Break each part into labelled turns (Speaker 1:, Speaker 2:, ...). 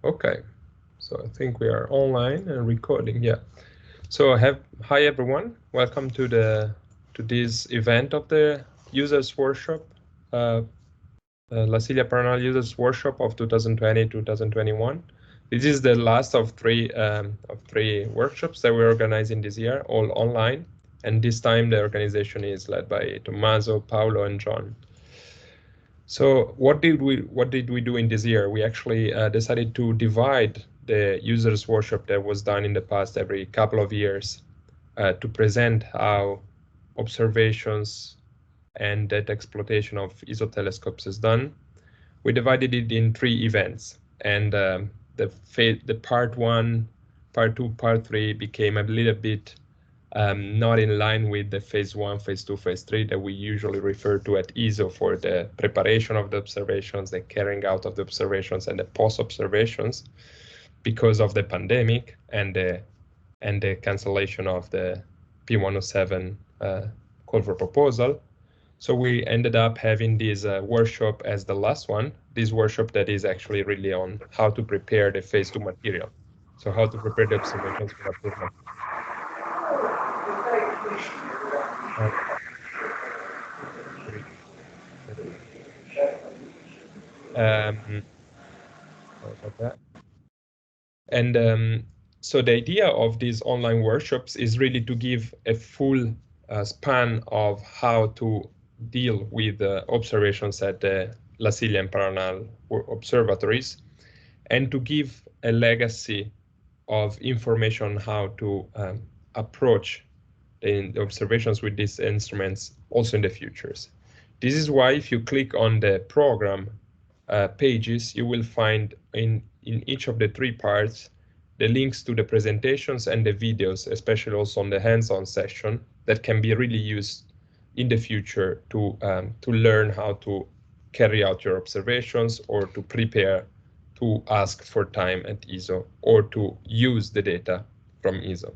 Speaker 1: Okay, so I think we are online and recording. Yeah. So hi everyone. Welcome to this event of the Users Workshop, Lasilia Paranal Users Workshop of 2020-2021. This is the last of three workshops that we're organizing this year, all online. And this time the organization is led by Tommaso, Paolo, and John. So what did we do in this year? We actually decided to divide the users workshop that was done in the past every couple of years to present how observations and data exploitation of ESO telescopes is done. We divided it in 3 events, and the part 1, part 2, part 3 became a little bit not in line with the phase 1, phase 2, phase 3 that we usually refer to at ESO for the preparation of the observations, the carrying out of the observations, and the post-observations because of the pandemic and the cancellation of the P107 call for proposal. So we ended up having this workshop as the last one, this workshop that is actually really on how to prepare the phase 2 material. So how to prepare the observations for material. And so the idea of these online workshops is really to give a full span of how to deal with observations at the Lasilia and Paranal observatories, and to give a legacy of information on how to approach the observations with these instruments also in the futures. This is why if you click on the program pages, you will find in each of the 3 parts the links to the presentations and the videos, especially also on the hands-on session, that can be really used in the future to learn how to carry out your observations or to prepare to ask for time at ESO or to use the data from ESO.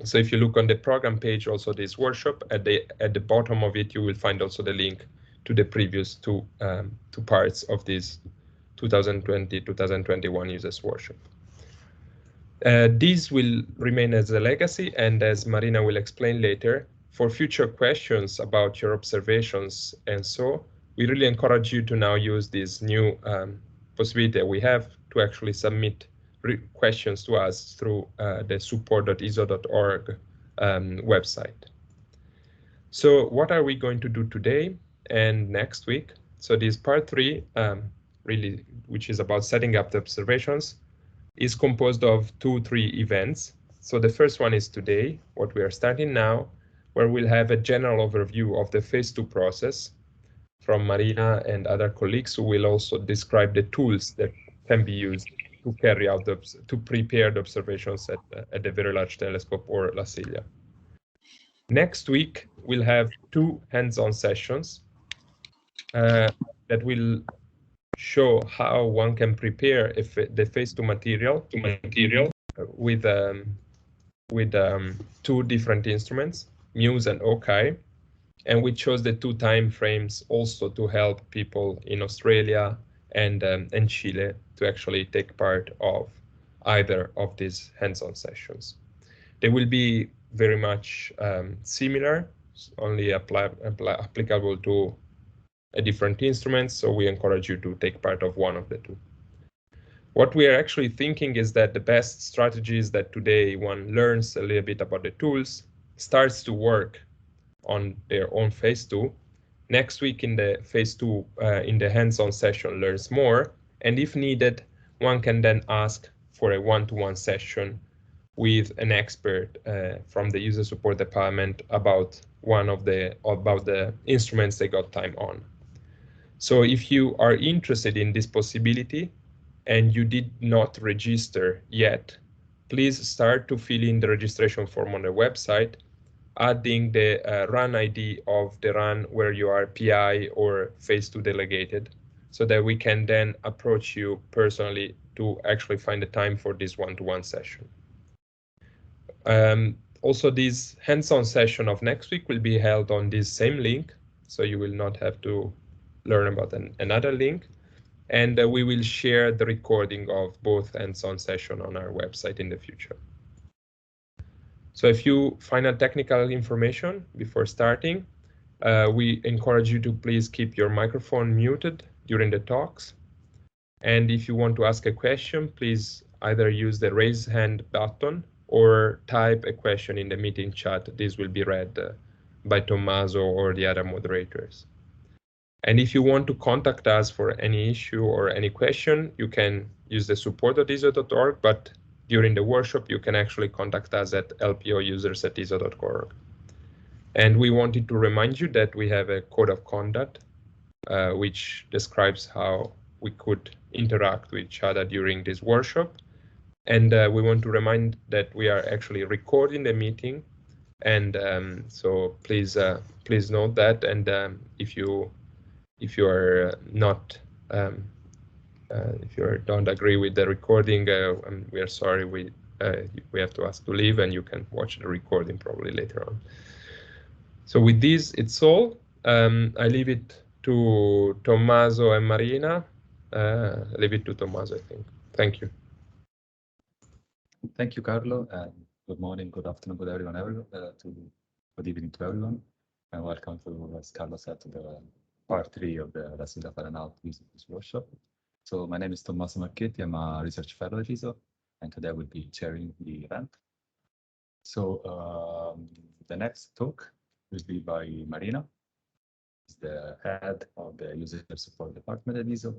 Speaker 1: So if you look on the program page, also this workshop, at the bottom of it, you will find also the link to the previous two parts of this 2020-2021 users workshop. These will remain as a legacy, and as Marina will explain later, for future questions about your observations and so, we really encourage you to now use this new possibility that we have to actually submit questions to us through the support.eso.org website. So what are we going to do today and next week? So this part 3, really, which is about setting up the observations, is composed of 2-3 events. So the first one is today, what we are starting now, where we'll have a general overview of the phase 2 process from Marina and other colleagues who will also describe the tools that can be used to carry out to prepare the observations at the Very Large Telescope or Lasilia. Next week, we'll have 2 hands-on sessions that will show how one can prepare the phase 2 material with 2 different instruments, MUSE and OCI, and we chose the 2 time frames also to help people in Australia and Chile to actually take part of either of these hands-on sessions. They will be very much similar, only applicable to different instruments, so we encourage you to take part of one of the 2. What we are actually thinking is that the best strategy is that today one learns a little bit about the tools, starts to work on their own phase 2. Next week in the phase 2, in the hands-on session, learns more, and if needed, one can then ask for a one-to-one session with an expert from the user support department about the instruments they got time on. So if you are interested in this possibility and you did not register yet, please start to fill in the registration form on the website, adding the run ID of the run where you are PI or phase 2 delegated, so that we can then approach you personally to actually find the time for this one-to-one session. Also, this hands-on session of next week will be held on this same link, so you will not have to learn about another link. And we will share the recording of both hands-on session on our website in the future. So a few final technical information before starting. We encourage you to please keep your microphone muted during the talks. And if you want to ask a question, please either use the raise hand button or type a question in the meeting chat. This will be read by Tommaso or the other moderators. And if you want to contact us for any issue or any question, you can use the support.iso.org, but during the workshop, you can actually contact us at lpousers@iso.org. And we wanted to remind you that we have a code of conduct, which describes how we could interact with each other during this workshop. And we want to remind that we are actually recording the meeting. And so please note that. And if you are not, if you don't agree with the recording, we are sorry. We have to ask to leave, and you can watch the recording probably later on. So with this, it's all. I leave it to Tommaso and Marina. Leave it to Tommaso, I think. Thank you.
Speaker 2: Thank you, Carlo, and good morning, good afternoon, good evening to everyone, and welcome to, as Carlo said, to the part 3 of the Lesson that are now using this workshop. So my name is Tommaso Marchetti. I'm a research fellow at ISO, and today I will be chairing the event. So the next talk will be by Marina, who's the head of the user support department at ISO,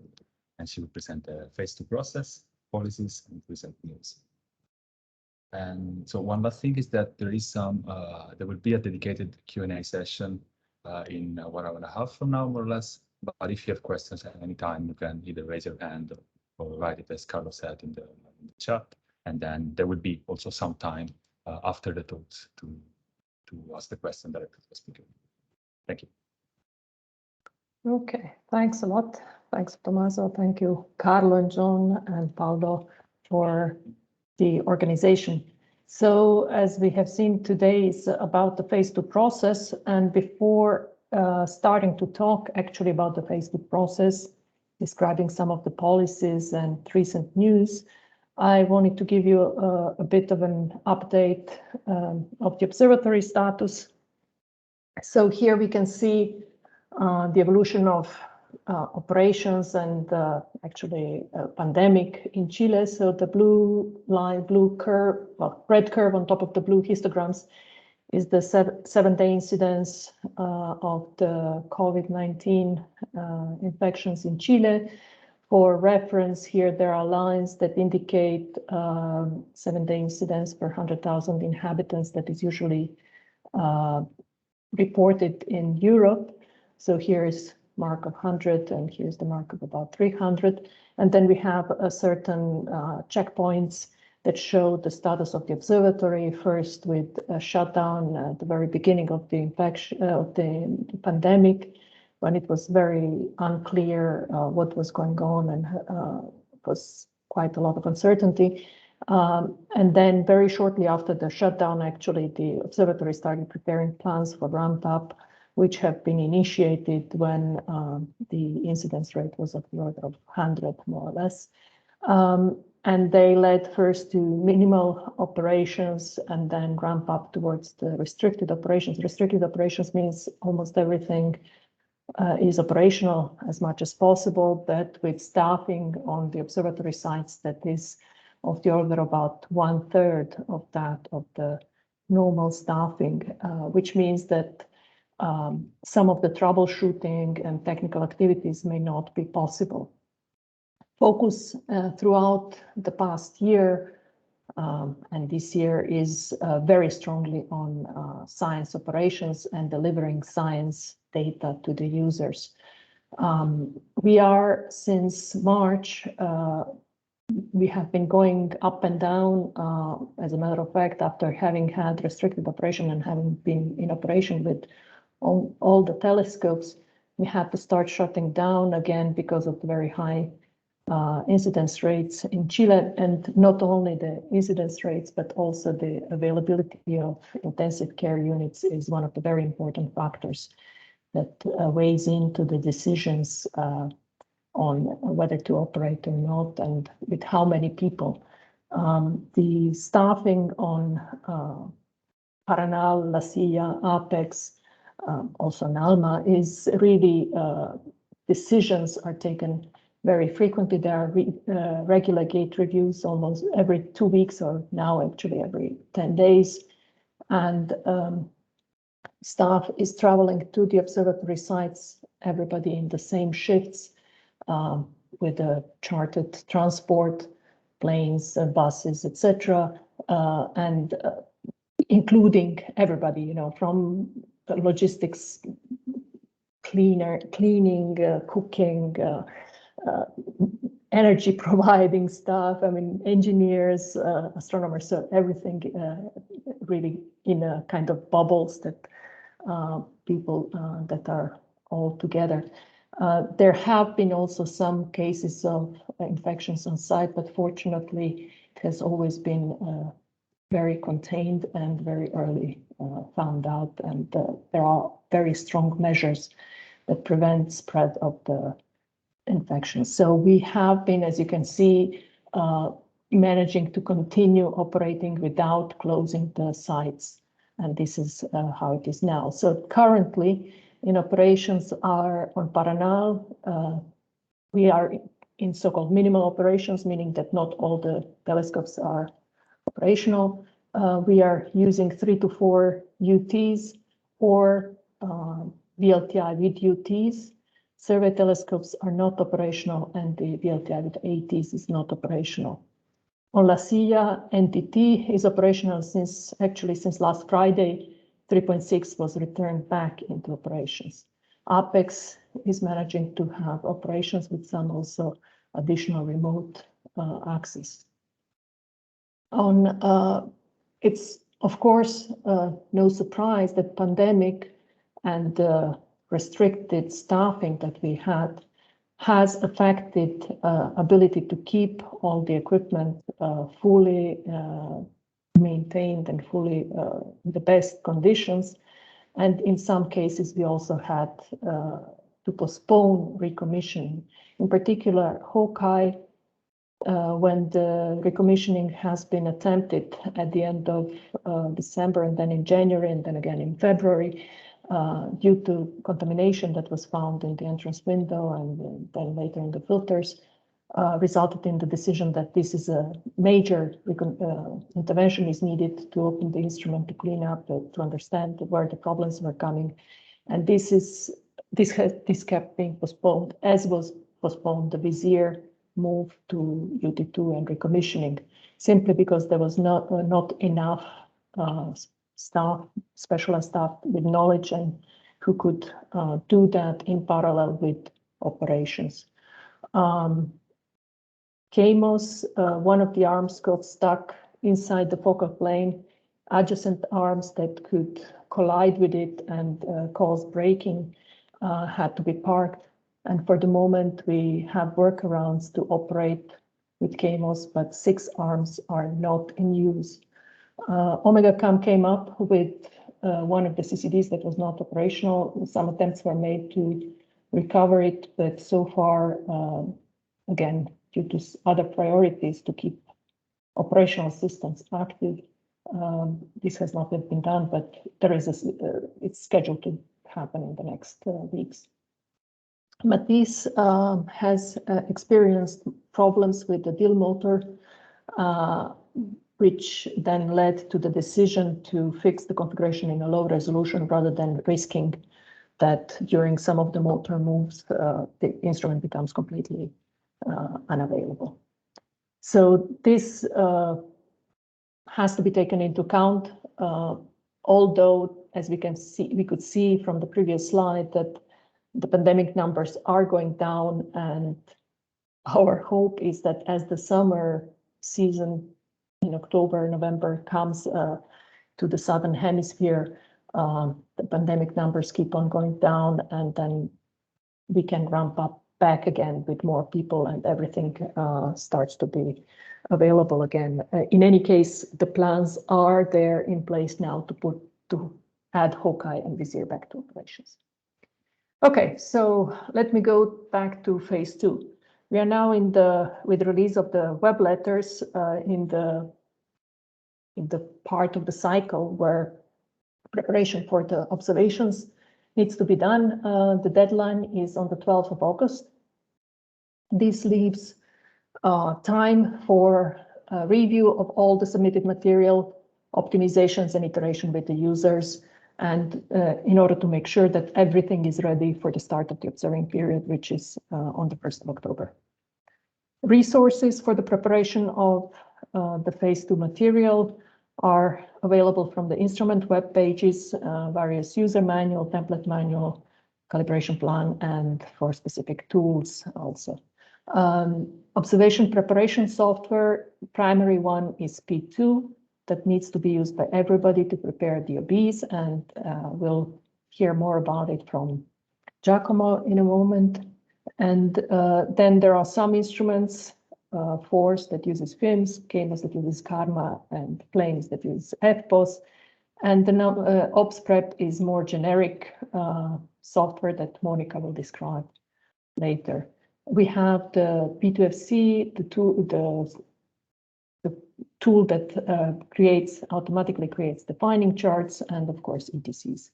Speaker 2: and she will present the phase 2 process, policies, and recent news. And so one last thing is that there is there will be a dedicated Q&A session in 1 hour and a half from now, more or less. But if you have questions at any time, you can either raise your hand or write it, as Carlo said, in the chat. And then there will be also some time after the talks to ask the question directly to the speaker. Thank you.
Speaker 3: Okay, thanks a lot. Thanks, Tommaso. Thank you, Carlo and John and Paolo, for the organization. So as we have seen today is about the phase 2 process, and before starting to talk actually about the phase 2 process, describing some of the policies and recent news, I wanted to give you a bit of an update of the observatory status. So here we can see the evolution of operations and actually pandemic in Chile. So the blue line, blue curve, well, red curve on top of the blue histograms is the 7-day incidence of the COVID-19 infections in Chile. For reference here, there are lines that indicate 7-day incidence per 100,000 inhabitants that is usually reported in Europe. So here is mark of 100, and here's the mark of about 300. And then we have a certain checkpoints that show the status of the observatory, first with a shutdown at the very beginning of the infection of the pandemic, when it was very unclear what was going on, and was quite a lot of uncertainty. And then very shortly after the shutdown, actually, the observatory started preparing plans for ramp up, which have been initiated when the incidence rate was of the order of 100, more or less. And they led first to minimal operations and then ramp up towards the restricted operations. Restricted operations means almost everything is operational as much as possible, but with staffing on the observatory sites that is of the order about 1/3 of that of the normal staffing, which means that some of the troubleshooting and technical activities may not be possible. Focus throughout the past year and this year is very strongly on science operations and delivering science data to the users. We are, since March, we have been going up and down. As a matter of fact, after having had restricted operation and having been in operation with all the telescopes, we had to start shutting down again because of the very high incidence rates in Chile, and not only the incidence rates, but also the availability of intensive care units is one of the very important factors that weighs into the decisions on whether to operate or not and with how many people. The staffing on Paranal, La Silla, Apex, also Nalma is really, decisions are taken very frequently. There are regular gate reviews almost every 2 weeks, or now actually every 10 days. And staff is traveling to the observatory sites, everybody in the same shifts, with a chartered transport, planes, buses, etc., and including everybody, you know, from logistics, cleaning, cooking, energy providing staff, I mean, engineers, astronomers, so everything really in a kind of bubbles that people that are all together. There have been also some cases of infections on site, but fortunately it has always been very contained and very early found out, and there are very strong measures that prevent spread of the infection. So we have been, as you can see, managing to continue operating without closing the sites, and this is how it is now. So currently in operations are on Paranal, we are in so-called minimal operations, meaning that not all the telescopes are operational. We are using 3 to 4 UTs or VLTI with UTs. Survey telescopes are not operational, and the VLTI with ATs is not operational. On La Silla, NTT is operational since last Friday. 3.6 was returned back into operations. Apex is managing to have operations with some also additional remote access. It's of course no surprise that pandemic and restricted staffing that we had has affected ability to keep all the equipment fully maintained and fully in the best conditions. And in some cases, we also had to postpone recommissioning. In particular, Hawkeye, when the recommissioning has been attempted at the end of December and then in January and then again in February, due to contamination that was found in the entrance window and then later in the filters, resulted in the decision that this is a major intervention is needed to open the instrument, to clean up, to understand where the problems were coming. And this kept being postponed, as was postponed the Vizier move to UT2 and recommissioning, simply because there was not enough staff, specialized staff with knowledge and who could do that in parallel with operations. CAMOS, one of the arms got stuck inside the focal plane. Adjacent arms that could collide with it and cause braking had to be parked. And for the moment, we have workarounds to operate with CAMOS, but 6 arms are not in use. Omega Cam came up with one of the CCDs that was not operational. Some attempts were made to recover it, but so far, again, due to other priorities to keep operational systems active, this has not yet been done, but there is it's scheduled to happen in the next weeks. Matisse has experienced problems with the dill motor, which then led to the decision to fix the configuration in a low resolution rather than risking that during some of the motor moves, the instrument becomes completely unavailable. So this has to be taken into account, although, as we could see from the previous slide, that the pandemic numbers are going down, and our hope is that as the summer season in October, November comes to the Southern Hemisphere, the pandemic numbers keep on going down, and then we can ramp up back again with more people and everything starts to be available again. In any case, the plans are there in place now to add Hawkeye and Vizier back to operations. Okay, so let me go back to phase 2. We are now with the release of the web letters in the part of the cycle where preparation for the observations needs to be done. The deadline is on the 12th of August. This leaves time for review of all the submitted material, optimizations and iteration with the users, and in order to make sure that everything is ready for the start of the observing period, which is on the 1st of October. Resources for the preparation of the phase 2 material are available from the instrument web pages, various user manual, template manual, calibration plan, and for specific tools also. Observation preparation software, primary one is P2, that needs to be used by everybody to prepare the OBs, and we'll hear more about it from Giacomo in a moment. And then there are some instruments, Force that uses FIMS, Camus that uses Karma, and Planes that uses FPOS. And the OpsPrep is more generic software that Monica will describe later. We have the P2FC, the tool that automatically creates the finding charts, and of course ETCs.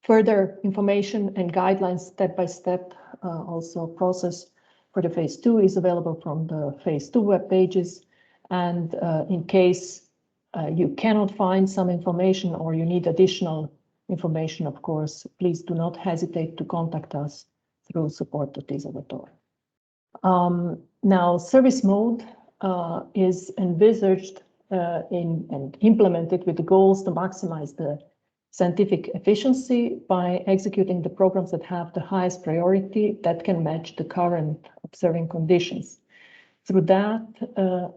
Speaker 3: Further information and guidelines step-by-step also process for the phase 2 is available from the phase 2 web pages. And in case you cannot find some information or you need additional information, of course, please do not hesitate to contact us through support.esavator. Now, service mode is envisaged and implemented with the goals to maximize the scientific efficiency by executing the programs that have the highest priority that can match the current observing conditions. Through that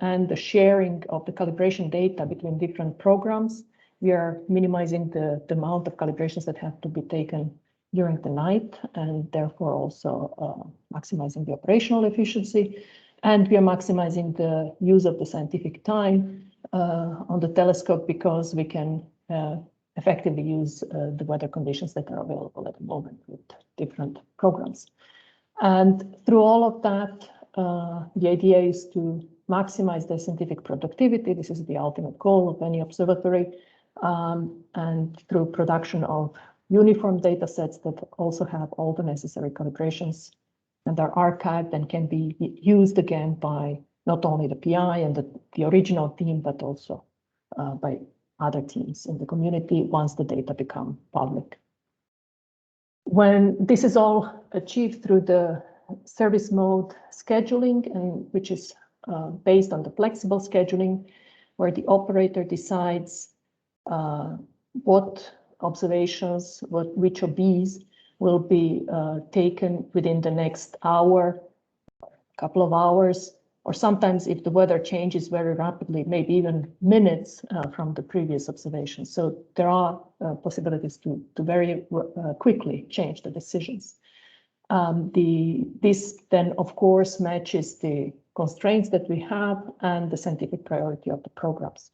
Speaker 3: and the sharing of the calibration data between different programs, we are minimizing the amount of calibrations that have to be taken during the night, and therefore also maximizing the operational efficiency. And we are maximizing the use of the scientific time on the telescope because we can effectively use the weather conditions that are available at the moment with different programs. And through all of that, the idea is to maximize the scientific productivity. This is the ultimate goal of any observatory, and through production of uniform data sets that also have all the necessary calibrations and are archived and can be used again by not only the PI and the original team, but also by other teams in the community once the data become public. When this is all achieved through the service mode scheduling, and which is based on the flexible scheduling, where the operator decides what observations, which OBs will be taken within the next hour, couple of hours, or sometimes if the weather changes very rapidly, maybe even minutes from the previous observation. So there are possibilities to very quickly change the decisions. This then, of course, matches the constraints that we have and the scientific priority of the programs.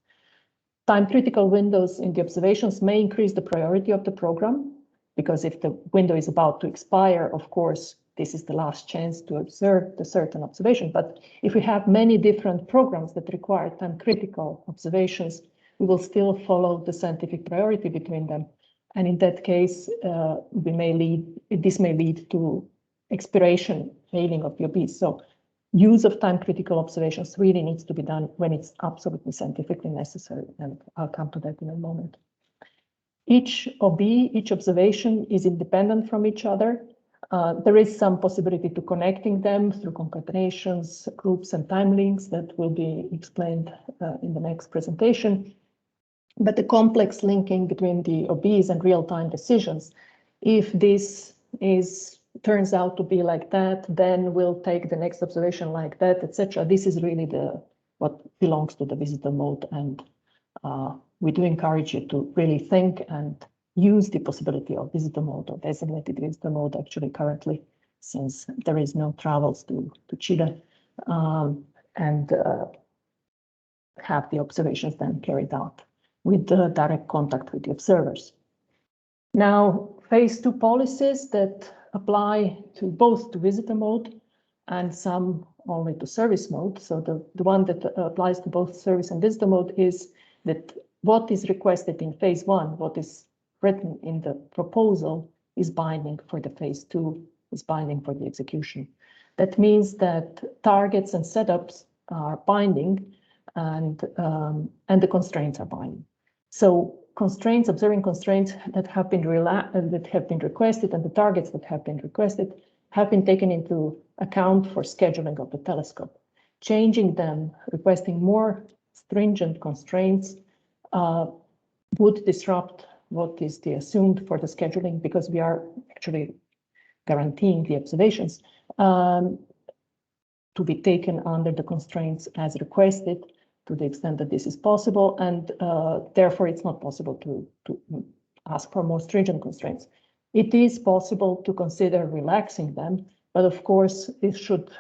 Speaker 3: Time-critical windows in the observations may increase the priority of the program, because if the window is about to expire, of course, this is the last chance to observe the certain observation. But if we have many different programs that require time-critical observations, we will still follow the scientific priority between them. And in that case, this may lead to expiration, failing of the OBs. So use of time-critical observations really needs to be done when it's absolutely scientifically necessary, and I'll come to that in a moment. Each OB, each observation is independent from each other. There is some possibility to connecting them through concatenations, groups, and time links that will be explained in the next presentation. But the complex linking between the OBs and real-time decisions, if this turns out to be like that, then we'll take the next observation like that, etc. This is really what belongs to the visitor mode, and we do encourage you to really think and use the possibility of visitor mode or designated visitor mode actually currently, since there is no travels to Chile, and have the observations then carried out with direct contact with the observers. Now, phase 2 policies that apply to both to visitor mode and some only to service mode. So the one that applies to both service and visitor mode is that what is requested in phase 1, what is written in the proposal, is binding for the phase 2, is binding for the execution. That means that targets and setups are binding, and the constraints are binding. So constraints, observing constraints that have been requested, and the targets that have been requested have been taken into account for scheduling of the telescope. Changing them, requesting more stringent constraints, would disrupt what is the assumed for the scheduling, because we are actually guaranteeing the observations to be taken under the constraints as requested, to the extent that this is possible, and therefore it's not possible to ask for more stringent constraints. It is possible to consider relaxing them, but of course this should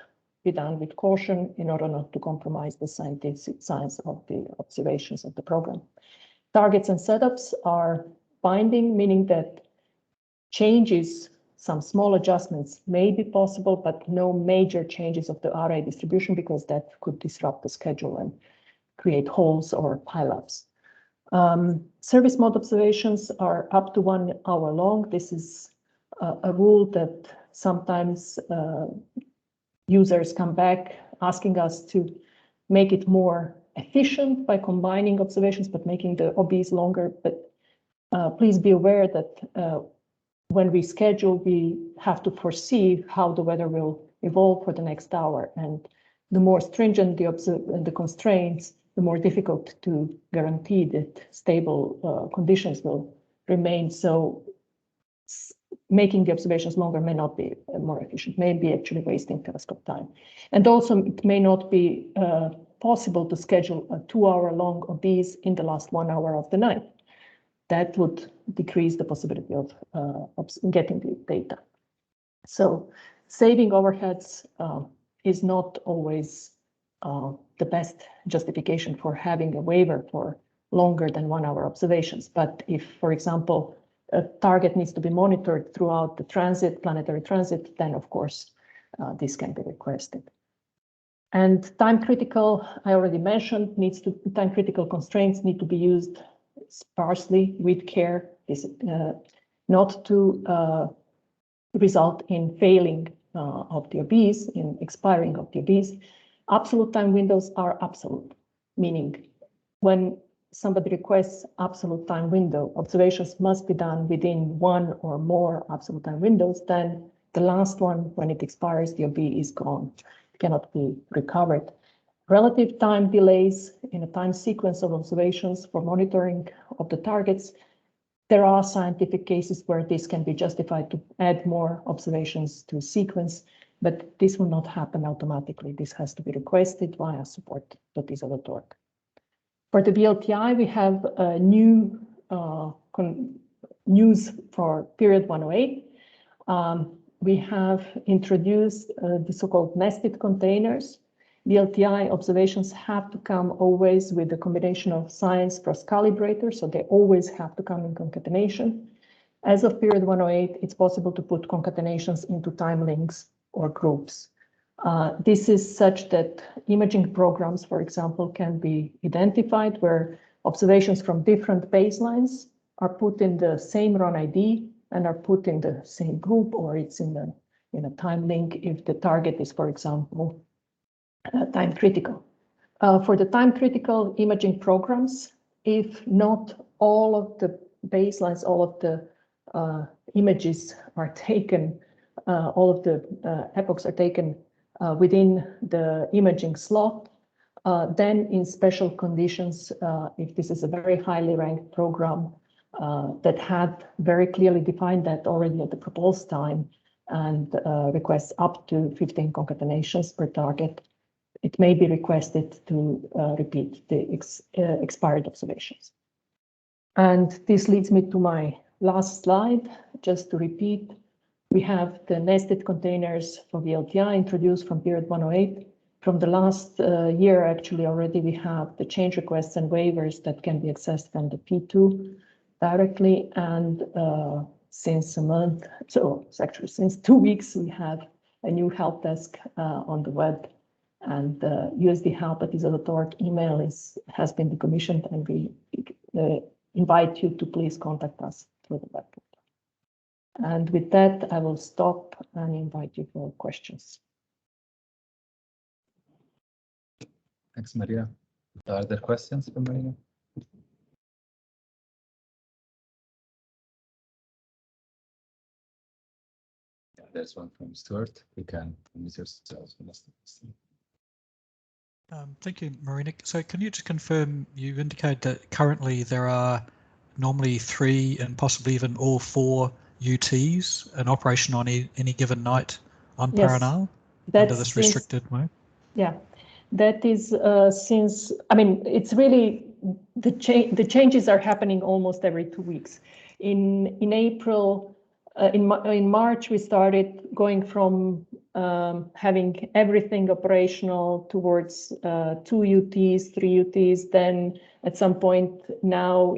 Speaker 3: be done with caution in order not to compromise the science of the observations of the program. Targets and setups are binding, meaning that changes, some small adjustments may be possible, but no major changes of the RA distribution, because that could disrupt the schedule and create holes or pileups. Service mode observations are up to 1 hour long. This is a rule that sometimes users come back asking us to make it more efficient by combining observations, but making the OBs longer. But please be aware that when we schedule, we have to foresee how the weather will evolve for the next hour. And the more stringent the constraints, the more difficult to guarantee that stable conditions will remain. So making the observations longer may not be more efficient, may be actually wasting telescope time. And also it may not be possible to schedule a 2 hour long OBs in the last 1 hour of the night. That would decrease the possibility of getting the data. So saving overheads is not always the best justification for having a waiver for longer than 1 hour observations. But if, for example, a target needs to be monitored throughout the transit, planetary transit, then of course this can be requested. And time critical, I already mentioned, time critical constraints need to be used sparsely with care, not to result in failing of the OBs, in expiring of the OBs. Absolute time windows are absolute, meaning when somebody requests absolute time window, observations must be done within 1 or more absolute time windows. Then the last one, when it expires, the OB is gone, it cannot be recovered. Relative time delays in a time sequence of observations for monitoring of the targets. There are scientific cases where this can be justified to add more observations to a sequence, but this will not happen automatically. This has to be requested via support.esa.org. For the VLTI, we have a new news for period 108. We have introduced the so-called nested containers. VLTI observations have to come always with a combination of science plus calibrator, so they always have to come in concatenation. As of period 108, it's possible to put concatenations into time links or groups. This is such that imaging programs, for example, can be identified where observations from different baselines are put in the same run ID and are put in the same group, or it's in a time link if the target is, for example, time critical. For the time critical imaging programs, if not all of the baselines, all of the images are taken, all of the epochs are taken within the imaging slot, then in special conditions, if this is a very highly ranked program that had very clearly defined that already at the proposed time and requests up to 15 concatenations per target, it may be requested to repeat the expired observations. And this leads me to my last slide. Just to repeat, we have the nested containers for VLTI introduced from period 108. From the last year, actually, already we have the change requests and waivers that can be accessed from the P2. directly, and since a month, so it's actually since 2 weeks, we have a new help desk on the web, and the usdhelp@isola.org email has been decommissioned, and we invite you to please contact us through the web portal. And with that, I will stop and invite you for questions.
Speaker 2: Thanks, Maria. Are there questions for Maria? Yeah, there's one from Stuart. You can unmute yourself.
Speaker 4: Thank you, Marina. So can you just confirm, you indicated that currently there are normally 3 and possibly even all 4 UTs in operation on any given night on Paranal under this restricted mode?
Speaker 3: Yeah, that is since, I mean, it's really, the changes are happening almost every 2 weeks. In April, in March, we started going from having everything operational towards 2 UTs, 3 UTs. Then at some point now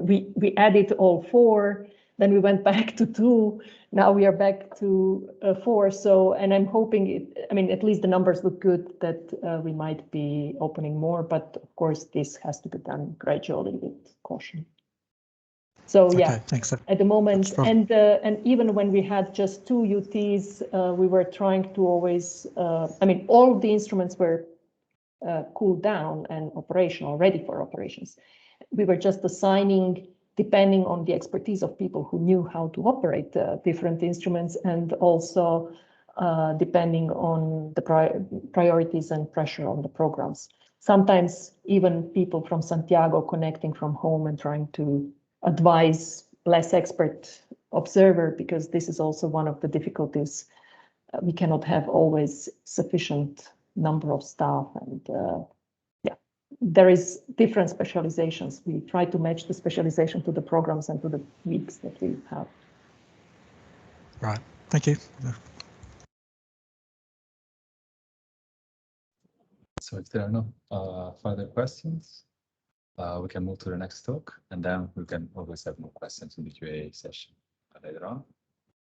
Speaker 3: we added all 4. Then we went back to 2. Now we are back to 4. So, and I'm hoping I mean, at least the numbers look good that we might be opening more. But of course, this has to be done gradually with caution. So yeah,
Speaker 4: okay, thanks.
Speaker 3: At the moment, and even when we had just 2 UTs, we were trying to always, I mean, all the instruments were cooled down and operational, ready for operations. We were just assigning, depending on the expertise of people who knew how to operate different instruments, and also depending on the priorities and pressure on the programs. Sometimes even people from Santiago connecting from home and trying to advise less expert observer, because this is also one of the difficulties. We cannot have always sufficient number of staff, and yeah, there is different specializations. We try to match the specialization to the programs and to the weeks that we have.
Speaker 4: Right, thank you.
Speaker 2: So if there are no further questions, we can move to the next talk, and then we can always have more questions in the QA session later on.